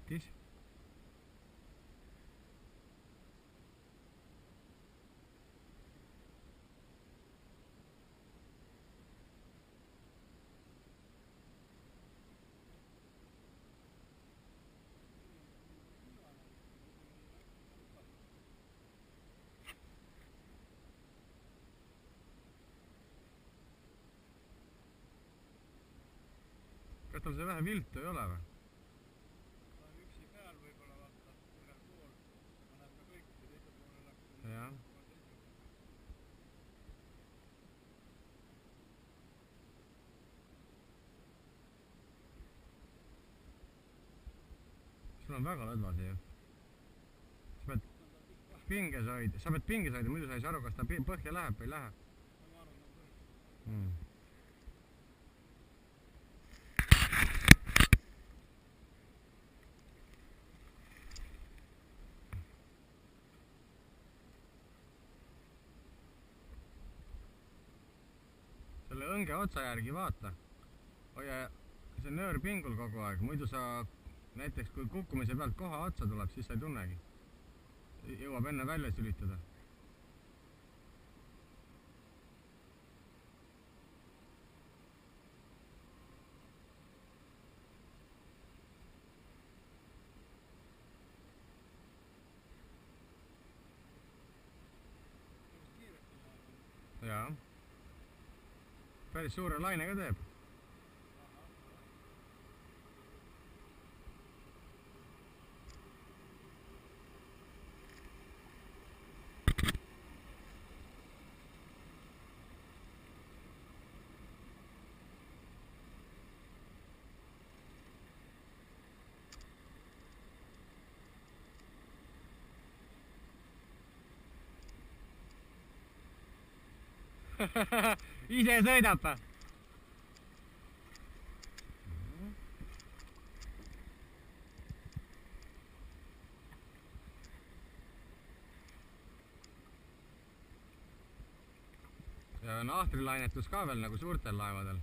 tähtis. Kas tal see vähe viltu ei ole või? Ta on üksi peal võib-olla vaata, ühel pool. Ma näeb ka kõik, kui teisel pool oleks. Jah. Sul on väga lõdvas ju. Sa pead pinges hoida, muidu sa ei saa aru, kas ta põhja läheb või ei lähe. Ma arvan, et põhja. Selle õnge otsa järgi vaata. Hoia see nöör pingul kogu aeg, muidu sa näiteks kui kukkumise pealt koha otsa tuleb, siis sa ei tunnegi. Jõuab enne välja sülitada. Jaa. Päris suure laine ka teeb. Ise sõidab või? Ja on ahtrilainetus ka veel nagu suurtel laevadel.